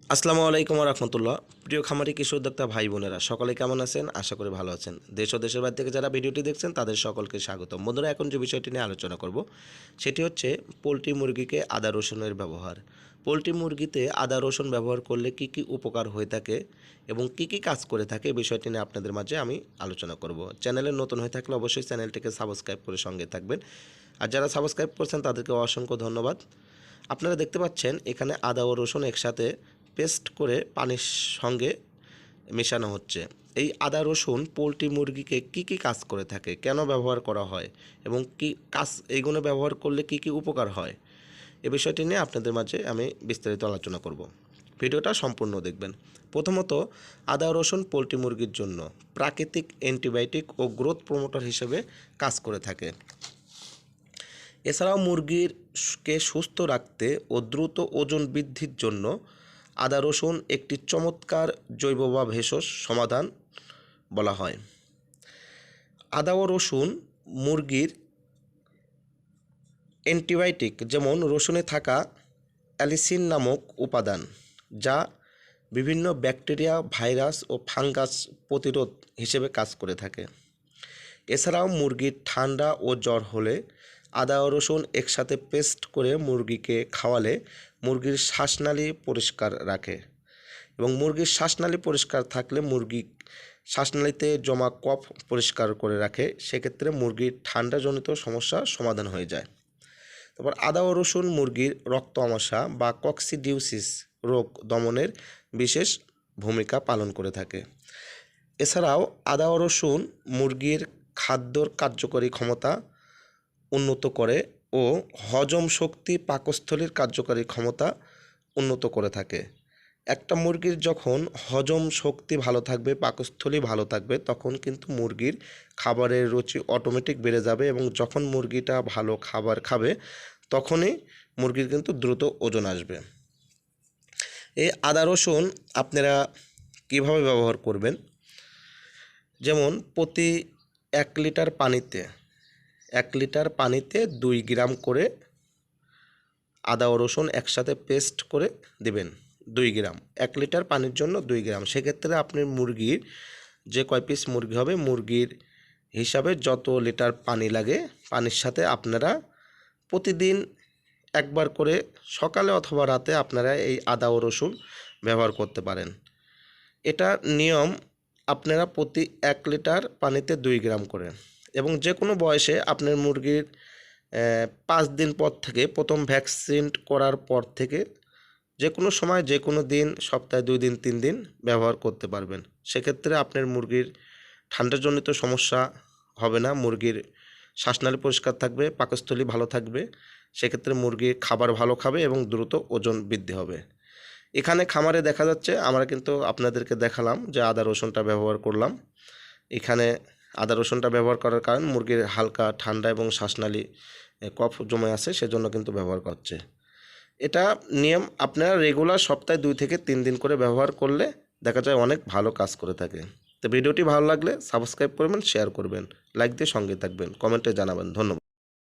আসসালামু আলাইকুম ওয়া রাহমাতুল্লাহ। প্রিয় খামারি কৃষি উদ্যোক্তা ভাই বোনেরা সকলে কেমন আছেন? আশা করি ভালো আছেন। দেশ ও দেশের বাইরে থেকে যারা ভিডিওটি দেখছেন তাদের সকলকে স্বাগতম। বন্ধুরা, এখন যে বিষয়টি নিয়ে আলোচনা করব সেটি হচ্ছে পোলট্রি মুরগিকে আদা রসুনের ব্যবহার। পোলট্রি মুরগিতে আদা রসুন ব্যবহার করলে কি কি উপকার হয়ে থাকে এবং কি কি কাজ করে থাকে এই বিষয়টি নিয়ে আপনাদের মাঝে আমি আলোচনা করব। চ্যানেলে নতুন হয়ে থাকলে অবশ্যই চ্যানেলটিকে সাবস্ক্রাইব করে সঙ্গে থাকবেন। আর যারা সাবস্ক্রাইব করছেন তাদেরকে অসংখ্য ধন্যবাদ। আপনারা দেখতে পাচ্ছেন এখানে আদা ও রসুন একসাথে পেস্ট করে পানির সঙ্গে মেশানো হচ্ছে। এই আদা রসুন পোলট্রি মুরগিকে কি কি কাজ করে থাকে, কেন ব্যবহার করা হয় এবং কি কাজ এইগুলো ব্যবহার করলে কি কি উপকার হয়, এ বিষয়টি নিয়ে আপনাদের মাঝে আমি বিস্তারিত আলোচনা করব। ভিডিওটা সম্পূর্ণ দেখবেন। প্রথমত, আদা রসুন পোলট্রি মুরগির জন্য প্রাকৃতিক অ্যান্টিবায়োটিক ও গ্রোথ প্রমোটার হিসেবে কাজ করে থাকে। এছাড়াও মুরগিরকে সুস্থ রাখতে ও দ্রুত ওজন বৃদ্ধির জন্য আদা রসুন একটি চমৎকার জৈব বা ভেষজ সমাধান বলা হয়। আদা ও রসুন মুরগির অ্যান্টিবায়োটিক, যেমন রসুনে থাকা অ্যালিসিন নামক উপাদান, যা বিভিন্ন ব্যাকটেরিয়া, ভাইরাস ও ফাঙ্গাস প্রতিরোধ হিসেবে কাজ করে থাকে। এছাড়াও মুরগির ঠান্ডা ও জ্বর হলে আদা ও রসুন একসাথে পেস্ট করে মুরগিকে খাওয়ালে মুরগির শ্বাসনালী পরিষ্কার রাখে এবং মুরগির শ্বাসনালী পরিষ্কার থাকলে মুরগি শ্বাসনালীতে জমা কফ পরিষ্কার করে রাখে। সেক্ষেত্রে মুরগির ঠান্ডাজনিত সমস্যা সমাধান হয়ে যায়। তারপর আদা ও রসুন মুরগির রক্ত আমাশা বা কক্সিডিউসিস রোগ দমনের বিশেষ ভূমিকা পালন করে থাকে। এছাড়াও আদা ও রসুন মুরগির খাদ্যর কার্যকরী ক্ষমতা উন্নত করে ও হজম শক্তি, পাকস্থলীর কার্যকরী ক্ষমতা উন্নত করে থাকে। একটা মুরগির যখন হজম শক্তি ভালো থাকবে, পাকস্থলী ভালো থাকবে, তখন কিন্তু মুরগির খাবারের রুচি অটোমেটিক বেড়ে যাবে এবং যখন মুরগিটা ভালো খাবার খাবে তখনই মুরগির কিন্তু দ্রুত ওজন আসবে। এই আদা রসুন আপনারা কীভাবে ব্যবহার করবেন, যেমন প্রতি 1 লিটার পানিতে 2 গ্রাম করে আদা ও রসুন একসাথে পেস্ট করে দেবেন। 2 গ্রাম, 1 লিটার পানির জন্য 2 গ্রাম। সেক্ষেত্রে আপনার মুরগির যে কয় পিস মুরগি হবে মুরগির হিসাবে যত লিটার পানি লাগে পানির সাথে আপনারা প্রতিদিন একবার করে সকালে অথবা রাতে আপনারা এই আদা ও রসুন ব্যবহার করতে পারেন। এটা নিয়ম, আপনারা প্রতি 1 লিটার পানিতে 2 গ্রাম করে, এবং যে কোনো বয়সে আপনার মুরগির 5 দিন পর থেকে, প্রথম ভ্যাকসিন করার পর থেকে যে কোনো সময়, যে কোনো দিন, সপ্তাহে 2 দিন 3 দিন ব্যবহার করতে পারবেন। সেক্ষেত্রে আপনার মুরগির ঠান্ডাজনিত সমস্যা হবে না, মুরগির শ্বাসনালী পরিষ্কার থাকবে, পাকস্থলী ভালো থাকবে। সেক্ষেত্রে মুরগি খাবার ভালো খাবে এবং দ্রুত ওজন বৃদ্ধি হবে। এখানে খামারে দেখা যাচ্ছে, আমরা কিন্তু আপনাদেরকে দেখালাম যে আদা রসুনটা ব্যবহার করলাম। এখানে আদা রসুনটা ব্যবহার করার কারণ মুরগির হালকা ঠান্ডা এবং শ্বাসনালী কফ জমে আছে, সেজন্য কিন্তু ব্যবহার করছে। এটা নিয়ম, আপনারা রেগুলার সপ্তাহে 2 থেকে 3 দিন করে ব্যবহার করলে দেখা যায় অনেক ভালো কাজ করে থাকে। তো ভিডিওটি ভালো লাগলে সাবস্ক্রাইব করবেন, শেয়ার করবেন, লাইক দিয়ে সঙ্গে থাকবেন, কমেন্টে জানাবেন। ধন্যবাদ।